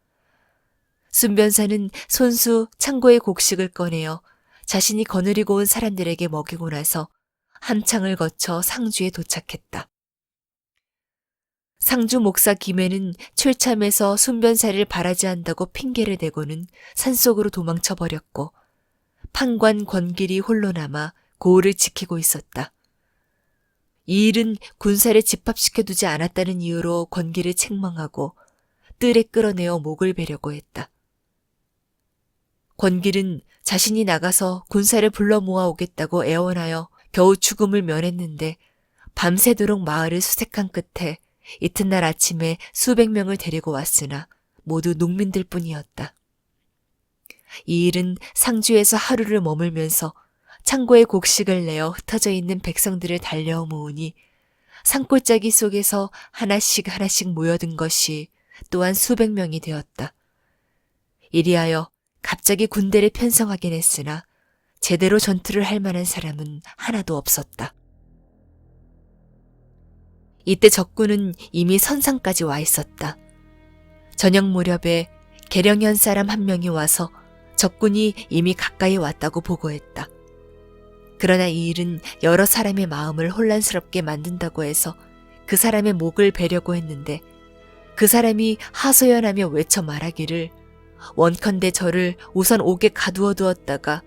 순변사는 손수 창고의 곡식을 꺼내어 자신이 거느리고 온 사람들에게 먹이고 나서 함창을 거쳐 상주에 도착했다. 상주 목사 김해는 철참에서 순변사를 바라지 한다고 핑계를 대고는 산속으로 도망쳐버렸고 판관 권길이 홀로 남아 고을을 지키고 있었다. 이 일은 군사를 집합시켜두지 않았다는 이유로 권길을 책망하고 뜰에 끌어내어 목을 베려고 했다. 권길은 자신이 나가서 군사를 불러 모아오겠다고 애원하여 겨우 죽음을 면했는데 밤새도록 마을을 수색한 끝에 이튿날 아침에 수백 명을 데리고 왔으나 모두 농민들 뿐이었다. 이 일은 상주에서 하루를 머물면서 창고에 곡식을 내어 흩어져 있는 백성들을 달려오 모으니 산골짜기 속에서 하나씩 하나씩 모여든 것이 또한 수백 명이 되었다. 이리하여 갑자기 군대를 편성하긴 했으나 제대로 전투를 할 만한 사람은 하나도 없었다. 이때 적군은 이미 선상까지 와 있었다. 저녁 무렵에 계령현 사람 한 명이 와서 적군이 이미 가까이 왔다고 보고했다. 그러나 이 일은 여러 사람의 마음을 혼란스럽게 만든다고 해서 그 사람의 목을 베려고 했는데 그 사람이 하소연하며 외쳐 말하기를 원컨대 저를 우선 옥에 가두어 두었다가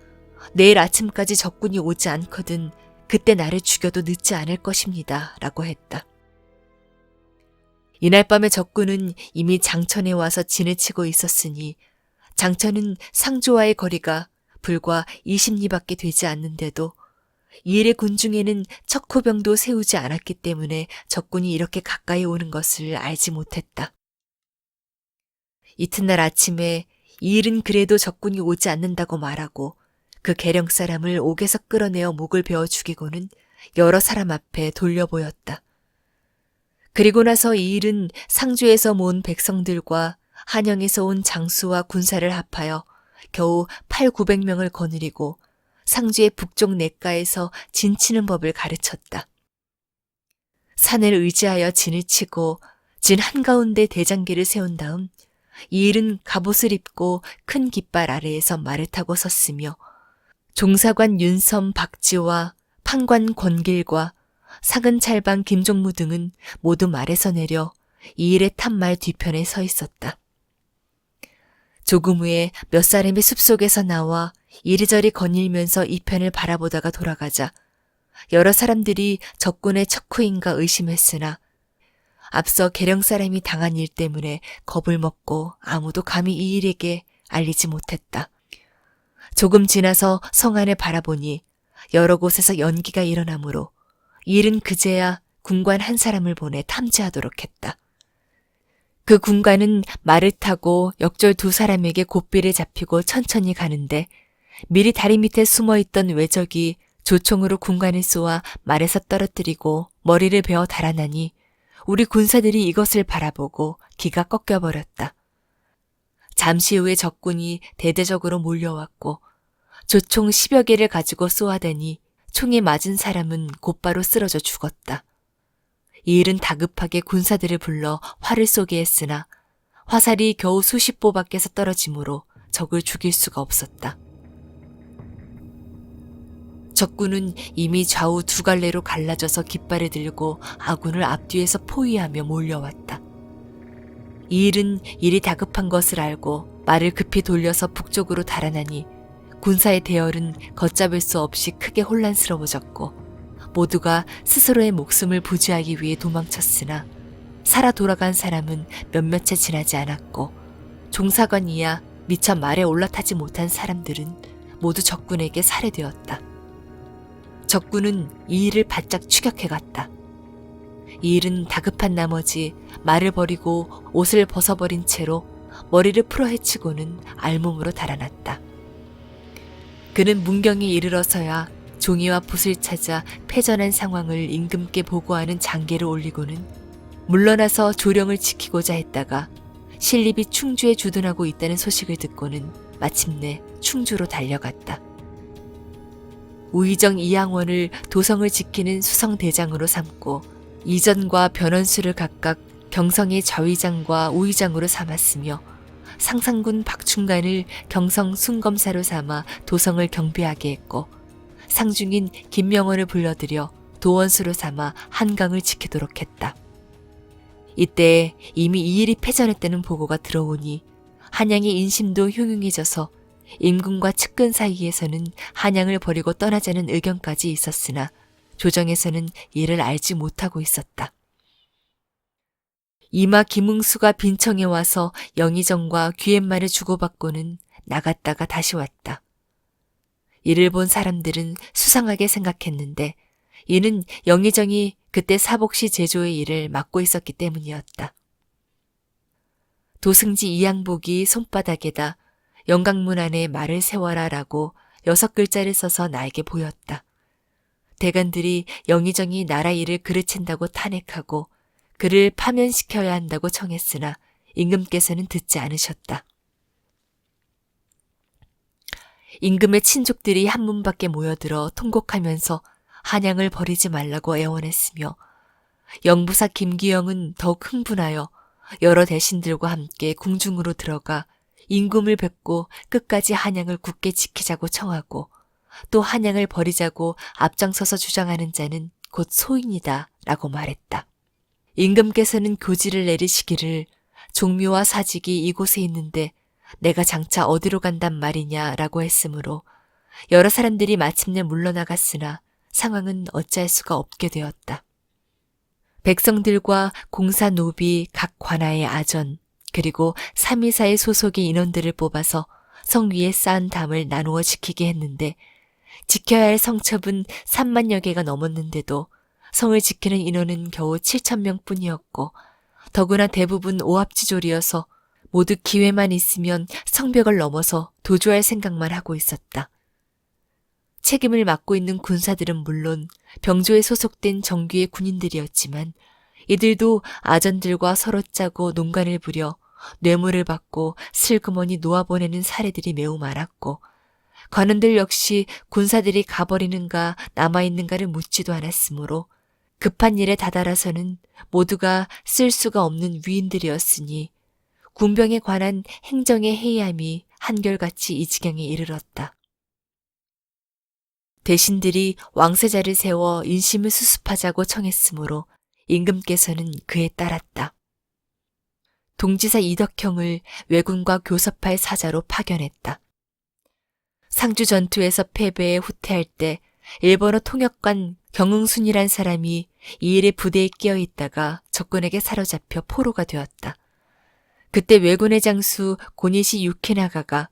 내일 아침까지 적군이 오지 않거든 그때 나를 죽여도 늦지 않을 것입니다. 라고 했다. 이날 밤에 적군은 이미 장천에 와서 진을 치고 있었으니 장천은 상주와의 거리가 불과 20리밖에 되지 않는데도 이 일의 군중에는 척후병도 세우지 않았기 때문에 적군이 이렇게 가까이 오는 것을 알지 못했다. 이튿날 아침에 이 일은 그래도 적군이 오지 않는다고 말하고 그 계령 사람을 옥에서 끌어내어 목을 베어 죽이고는 여러 사람 앞에 돌려보였다. 그리고 나서 이 일은 상주에서 모은 백성들과 한양에서 온 장수와 군사를 합하여 겨우 800~900명을 거느리고 상주의 북쪽 냇가에서 진치는 법을 가르쳤다. 산을 의지하여 진을 치고 진 한가운데 대장계를 세운 다음 이 일은 갑옷을 입고 큰 깃발 아래에서 말을 타고 섰으며 종사관 윤섬 박지와 판관 권길과 사근찰방 김종무 등은 모두 말에서 내려 이 일의 탄 말 뒤편에 서 있었다. 조금 후에 몇 사람이 숲속에서 나와 이리저리 거닐면서 이 편을 바라보다가 돌아가자 여러 사람들이 적군의 척후인가 의심했으나 앞서 계령 사람이 당한 일 때문에 겁을 먹고 아무도 감히 이 일에게 알리지 못했다. 조금 지나서 성 안을 바라보니 여러 곳에서 연기가 일어나므로 이 일은 그제야 군관 한 사람을 보내 탐지하도록 했다. 그 군관은 말을 타고 역졸 2사람에게 곱비를 잡히고 천천히 가는데 미리 다리 밑에 숨어있던 외적이 조총으로 군관을 쏘아 말에서 떨어뜨리고 머리를 베어 달아나니 우리 군사들이 이것을 바라보고 기가 꺾여버렸다. 잠시 후에 적군이 대대적으로 몰려왔고 조총 10여 개를 가지고 쏘아대니 총에 맞은 사람은 곧바로 쓰러져 죽었다. 이 일은 다급하게 군사들을 불러 활을 쏘게 했으나 화살이 겨우 수십 보 밖에서 떨어지므로 적을 죽일 수가 없었다. 적군은 이미 좌우 두 갈래로 갈라져서 깃발을 들고 아군을 앞뒤에서 포위하며 몰려왔다. 이 일은 일이 다급한 것을 알고 말을 급히 돌려서 북쪽으로 달아나니 군사의 대열은 걷잡을 수 없이 크게 혼란스러워졌고 모두가 스스로의 목숨을 부지하기 위해 도망쳤으나 살아 돌아간 사람은 몇몇에 지나지 않았고 종사관 이하 미처 말에 올라타지 못한 사람들은 모두 적군에게 살해되었다. 적군은 이 일을 바짝 추격해갔다. 이 일은 다급한 나머지 말을 버리고 옷을 벗어버린 채로 머리를 풀어 헤치고는 알몸으로 달아났다. 그는 문경에 이르러서야 종이와 붓을 찾아 패전한 상황을 임금께 보고하는 장계를 올리고는 물러나서 조령을 지키고자 했다가 신립이 충주에 주둔하고 있다는 소식을 듣고는 마침내 충주로 달려갔다. 우의정 이양원을 도성을 지키는 수성대장으로 삼고 이전과 변원수를 각각 경성의 좌의장과 우의장으로 삼았으며 상상군 박충관을 경성 순검사로 삼아 도성을 경비하게 했고 상중인 김명원을 불러들여 도원수로 삼아 한강을 지키도록 했다. 이때 이미 이 일이 패전했다는 보고가 들어오니 한양의 인심도 흉흉해져서 임금과 측근 사이에서는 한양을 버리고 떠나자는 의견까지 있었으나 조정에서는 이를 알지 못하고 있었다. 이마 김응수가 빈청에 와서 영의정과 귀옛말을 주고받고는 나갔다가 다시 왔다. 이를 본 사람들은 수상하게 생각했는데 이는 영의정이 그때 사복시 제조의 일을 맡고 있었기 때문이었다. 도승지 이양복이 손바닥에다 영강문 안에 말을 세워라라고 6글자를 써서 나에게 보였다. 대관들이 영의정이 나라 일을 그르친다고 탄핵하고 그를 파면시켜야 한다고 청했으나 임금께서는 듣지 않으셨다. 임금의 친족들이 한문 밖에 모여들어 통곡하면서 한양을 버리지 말라고 애원했으며 영부사 김기영은 더욱 흥분하여 여러 대신들과 함께 궁중으로 들어가 임금을 뵙고 끝까지 한양을 굳게 지키자고 청하고 또 한양을 버리자고 앞장서서 주장하는 자는 곧 소인이다 라고 말했다. 임금께서는 교지를 내리시기를 종묘와 사직이 이곳에 있는데 내가 장차 어디로 간단 말이냐라고 했으므로 여러 사람들이 마침내 물러나갔으나 상황은 어찌할 수가 없게 되었다. 백성들과 공사 노비 각 관아의 아전 그리고 삼위사의 소속의 인원들을 뽑아서 성 위에 쌓은 담을 나누어 지키게 했는데 지켜야 할 성첩은 3만여 개가 넘었는데도 성을 지키는 인원은 겨우 7,000명 뿐이었고 더구나 대부분 오합지졸이어서 모두 기회만 있으면 성벽을 넘어서 도주할 생각만 하고 있었다. 책임을 맡고 있는 군사들은 물론 병조에 소속된 정규의 군인들이었지만 이들도 아전들과 서로 짜고 농간을 부려 뇌물을 받고 슬그머니 놓아보내는 사례들이 매우 많았고 관원들 역시 군사들이 가버리는가 남아있는가를 묻지도 않았으므로 급한 일에 다다라서는 모두가 쓸 수가 없는 위인들이었으니 군병에 관한 행정의 해이함이 한결같이 이 지경에 이르렀다. 대신들이 왕세자를 세워 인심을 수습하자고 청했으므로 임금께서는 그에 따랐다. 동지사 이덕형을 왜군과 교섭할 사자로 파견했다. 상주 전투에서 패배해 후퇴할 때 일본어 통역관 경응순이란 사람이 이 일에 부대에 끼어 있다가 적군에게 사로잡혀 포로가 되었다. 그때 왜군의 장수 고니시 유키나가가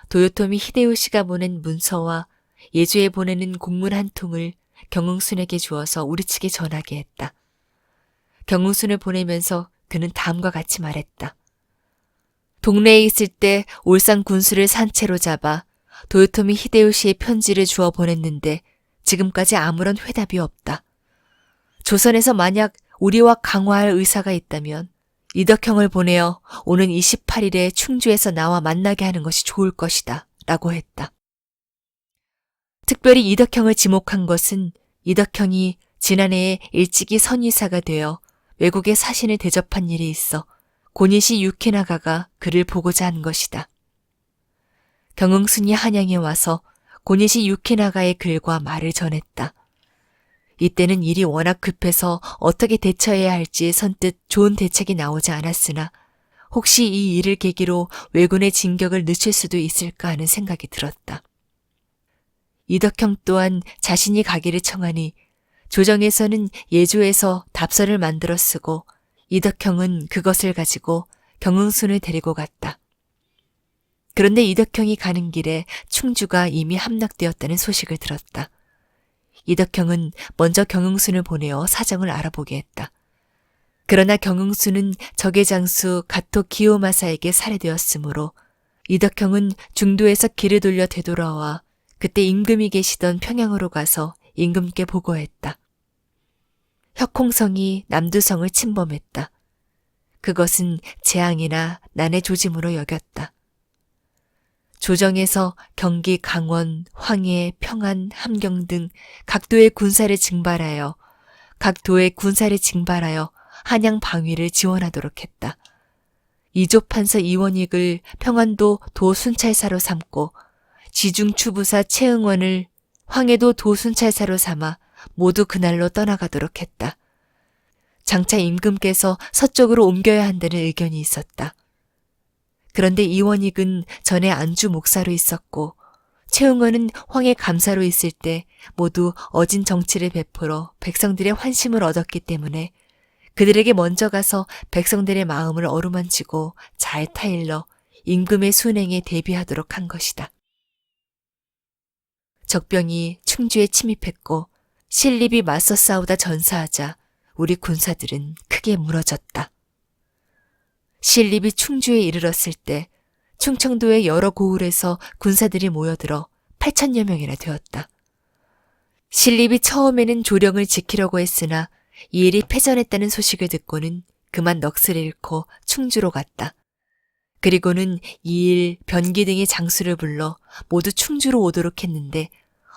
도요토미 히데요시가 보낸 문서와 예주에 보내는 공문 한 통을 경응순에게 주어서 우리 측에 전하게 했다. 경응순을 보내면서 그는 다음과 같이 말했다. 동네에 있을 때 올산 군수를 산채로 잡아 도요토미 히데요시의 편지를 주어 보냈는데 지금까지 아무런 회답이 없다. 조선에서 만약 우리와 강화할 의사가 있다면 이덕형을 보내어 오는 28일에 충주에서 나와 만나게 하는 것이 좋을 것이다 라고 했다. 특별히 이덕형을 지목한 것은 이덕형이 지난해에 일찍이 선의사가 되어 외국의 사신을 대접한 일이 있어 고니시 유키나가가 그를 보고자 한 것이다. 경흥순이 한양에 와서 고니시 유키나가의 글과 말을 전했다. 이때는 일이 워낙 급해서 어떻게 대처해야 할지 선뜻 좋은 대책이 나오지 않았으나 혹시 이 일을 계기로 왜군의 진격을 늦출 수도 있을까 하는 생각이 들었다. 이덕형 또한 자신이 가기를 청하니 조정에서는 예조에서 답서를 만들어 쓰고 이덕형은 그것을 가지고 경흥순을 데리고 갔다. 그런데 이덕형이 가는 길에 충주가 이미 함락되었다는 소식을 들었다. 이덕형은 먼저 경흥순을 보내어 사정을 알아보게 했다. 그러나 경흥순은 적의 장수 가토 기요마사에게 살해되었으므로 이덕형은 중도에서 길을 돌려 되돌아와 그때 임금이 계시던 평양으로 가서 임금께 보고했다. 혁홍성이 남두성을 침범했다. 그것은 재앙이나 난의 조짐으로 여겼다. 조정에서 경기, 강원, 황해, 평안, 함경 등 각 도의 군사를 징발하여 한양 방위를 지원하도록 했다. 이조판서 이원익을 평안도 도순찰사로 삼고 지중추부사 최응원을 황해도 도순찰사로 삼아 모두 그날로 떠나가도록 했다. 장차 임금께서 서쪽으로 옮겨야 한다는 의견이 있었다. 그런데 이원익은 전에 안주 목사로 있었고 최응원은 황해 감사로 있을 때 모두 어진 정치를 베풀어 백성들의 환심을 얻었기 때문에 그들에게 먼저 가서 백성들의 마음을 어루만지고 잘 타일러 임금의 순행에 대비하도록 한 것이다. 적병이 충주에 침입했고 신립이 맞서 싸우다 전사하자 우리 군사들은 크게 무너졌다. 신립이 충주에 이르렀을 때 충청도의 여러 고을에서 군사들이 모여들어 8,000여 명이나 되었다. 신립이 처음에는 조령을 지키려고 했으나 이 일이 패전했다는 소식을 듣고는 그만 넋을 잃고 충주로 갔다. 그리고는 이일, 변기 등의 장수를 불러 모두 충주로 오도록 했는데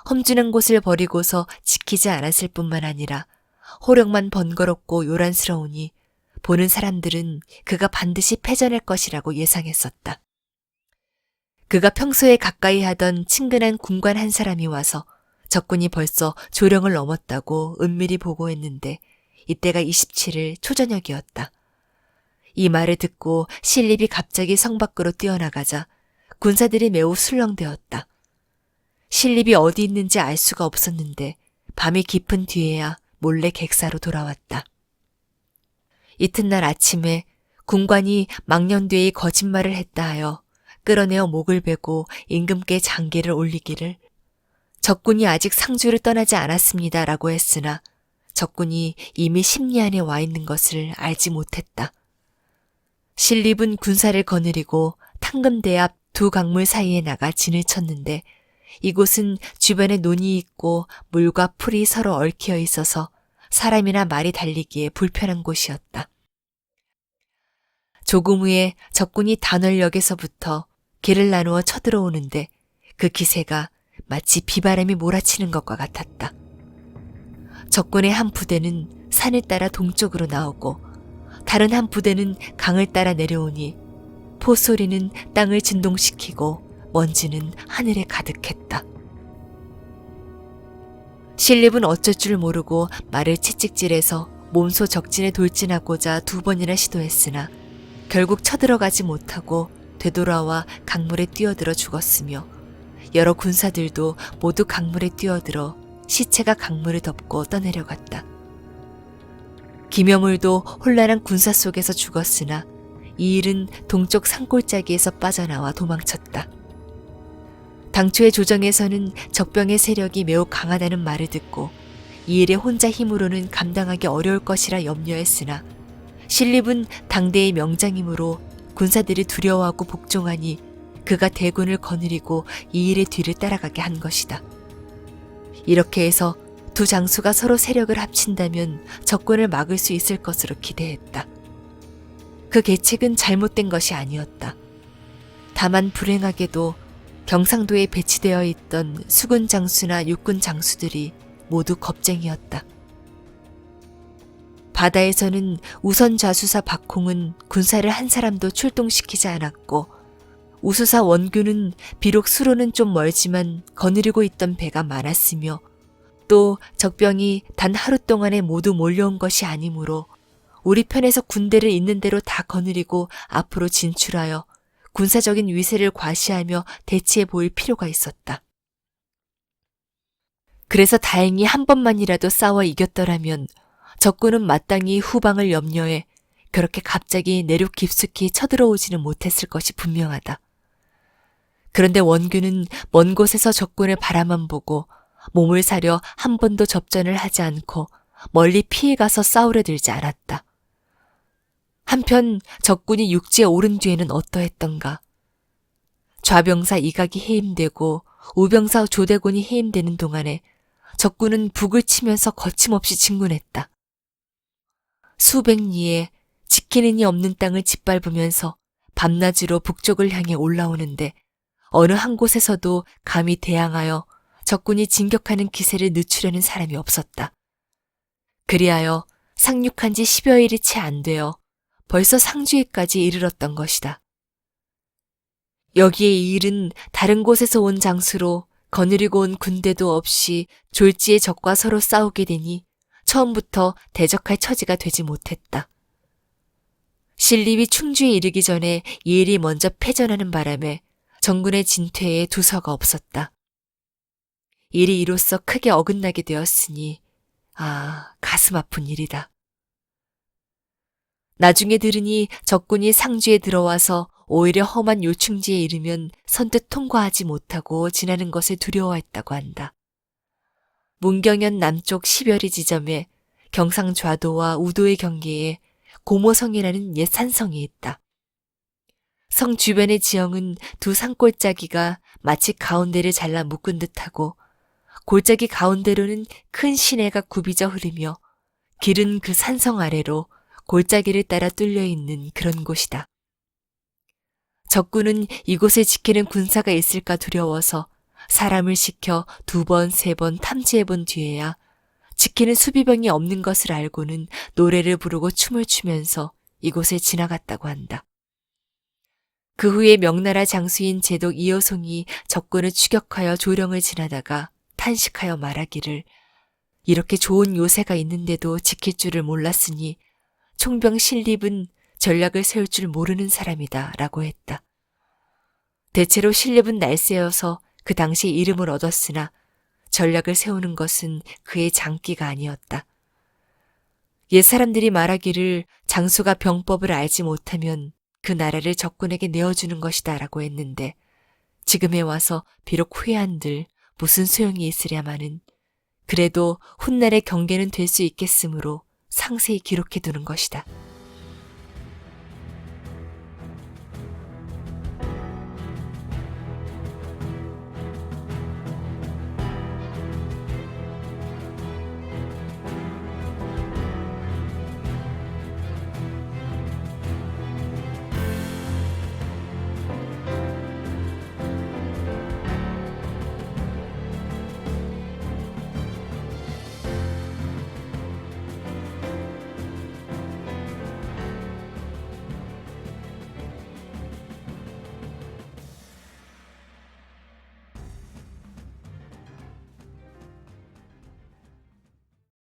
험준한 곳을 버리고서 지키지 않았을 뿐만 아니라 호령만 번거롭고 요란스러우니 보는 사람들은 그가 반드시 패전할 것이라고 예상했었다. 그가 평소에 가까이 하던 친근한 군관 한 사람이 와서 적군이 벌써 조령을 넘었다고 은밀히 보고했는데 이때가 27일 초저녁이었다. 이 말을 듣고 신립이 갑자기 성 밖으로 뛰어나가자 군사들이 매우 술렁대었다. 신립이 어디 있는지 알 수가 없었는데 밤이 깊은 뒤에야 몰래 객사로 돌아왔다. 이튿날 아침에 군관이 망년되이 거짓말을 했다 하여 끌어내어 목을 베고 임금께 장계를 올리기를 적군이 아직 상주를 떠나지 않았습니다라고 했으나 적군이 이미 심리 안에 와 있는 것을 알지 못했다. 신립은 군사를 거느리고 탕금대 앞 두 강물 사이에 나가 진을 쳤는데 이곳은 주변에 논이 있고 물과 풀이 서로 얽혀 있어서 사람이나 말이 달리기에 불편한 곳이었다. 조금 후에 적군이 단월역에서부터 길을 나누어 쳐들어오는데 그 기세가 마치 비바람이 몰아치는 것과 같았다. 적군의 한 부대는 산을 따라 동쪽으로 나오고 다른 한 부대는 강을 따라 내려오니 포소리는 땅을 진동시키고 먼지는 하늘에 가득했다. 신립은 어쩔 줄 모르고 말을 채찍질해서 몸소 적진에 돌진하고자 2번이나 시도했으나 결국 쳐들어가지 못하고 되돌아와 강물에 뛰어들어 죽었으며 여러 군사들도 모두 강물에 뛰어들어 시체가 강물을 덮고 떠내려갔다. 김여물도 혼란한 군사 속에서 죽었으나 이 일은 동쪽 산골짜기에서 빠져나와 도망쳤다. 당초의 조정에서는 적병의 세력이 매우 강하다는 말을 듣고 이 일에 혼자 힘으로는 감당하기 어려울 것이라 염려했으나 신립은 당대의 명장이므로 군사들이 두려워하고 복종하니 그가 대군을 거느리고 이 일의 뒤를 따라가게 한 것이다. 이렇게 해서 두 장수가 서로 세력을 합친다면 적군을 막을 수 있을 것으로 기대했다. 그 계책은 잘못된 것이 아니었다. 다만 불행하게도 경상도에 배치되어 있던 수군 장수나 육군 장수들이 모두 겁쟁이였다. 바다에서는 우선 좌수사 박홍은 군사를 한 사람도 출동시키지 않았고 우수사 원규는 비록 수로는 좀 멀지만 거느리고 있던 배가 많았으며 또 적병이 단 하루 동안에 모두 몰려온 것이 아니므로 우리 편에서 군대를 있는 대로 다 거느리고 앞으로 진출하여 군사적인 위세를 과시하며 대치해 보일 필요가 있었다. 그래서 다행히 한 번만이라도 싸워 이겼더라면 적군은 마땅히 후방을 염려해 그렇게 갑자기 내륙 깊숙이 쳐들어오지는 못했을 것이 분명하다. 그런데 원규는 먼 곳에서 적군을 바라만 보고 몸을 사려 한 번도 접전을 하지 않고 멀리 피해가서 싸우려 들지 않았다. 한편 적군이 육지에 오른 뒤에는 어떠했던가. 좌병사 이각이 해임되고 우병사 조대곤이 해임되는 동안에 적군은 북을 치면서 거침없이 진군했다. 수백 리에 지키는 이 없는 땅을 짓밟으면서 밤낮으로 북쪽을 향해 올라오는데 어느 한 곳에서도 감히 대항하여 적군이 진격하는 기세를 늦추려는 사람이 없었다. 그리하여 상륙한 지 10여 일이 채 안 되어 벌써 상주에까지 이르렀던 것이다. 여기에 이 일은 다른 곳에서 온 장수로 거느리고 온 군대도 없이 졸지에 적과 서로 싸우게 되니 처음부터 대적할 처지가 되지 못했다. 신립이 충주에 이르기 전에 이 일이 먼저 패전하는 바람에 정군의 진퇴에 두서가 없었다. 일이 이로써 크게 어긋나게 되었으니 가슴 아픈 일이다. 나중에 들으니 적군이 상주에 들어와서 오히려 험한 요충지에 이르면 선뜻 통과하지 못하고 지나는 것을 두려워했다고 한다. 문경현 남쪽 10여리 지점에 경상좌도와 우도의 경계에 고모성이라는 옛 산성이 있다. 성 주변의 지형은 두 산골짜기가 마치 가운데를 잘라 묶은 듯하고 골짜기 가운데로는 큰 시내가 굽이져 흐르며 길은 그 산성 아래로 골짜기를 따라 뚫려 있는 그런 곳이다. 적군은 이곳을 지키는 군사가 있을까 두려워서 사람을 시켜 2번, 3번 탐지해본 뒤에야 지키는 수비병이 없는 것을 알고는 노래를 부르고 춤을 추면서 이곳을 지나갔다고 한다. 그 후에 명나라 장수인 제독 이여송이 적군을 추격하여 조령을 지나다가 탄식하여 말하기를 이렇게 좋은 요새가 있는데도 지킬 줄을 몰랐으니 총병 신립은 전략을 세울 줄 모르는 사람이다 라고 했다. 대체로 신립은 날쌔여서 그 당시 이름을 얻었으나 전략을 세우는 것은 그의 장기가 아니었다. 옛 사람들이 말하기를 장수가 병법을 알지 못하면 그 나라를 적군에게 내어주는 것이다 라고 했는데 지금에 와서 비록 후회한들 무슨 소용이 있으랴마는 그래도 훗날의 경계는 될 수 있겠으므로 상세히 기록해 두는 것이다.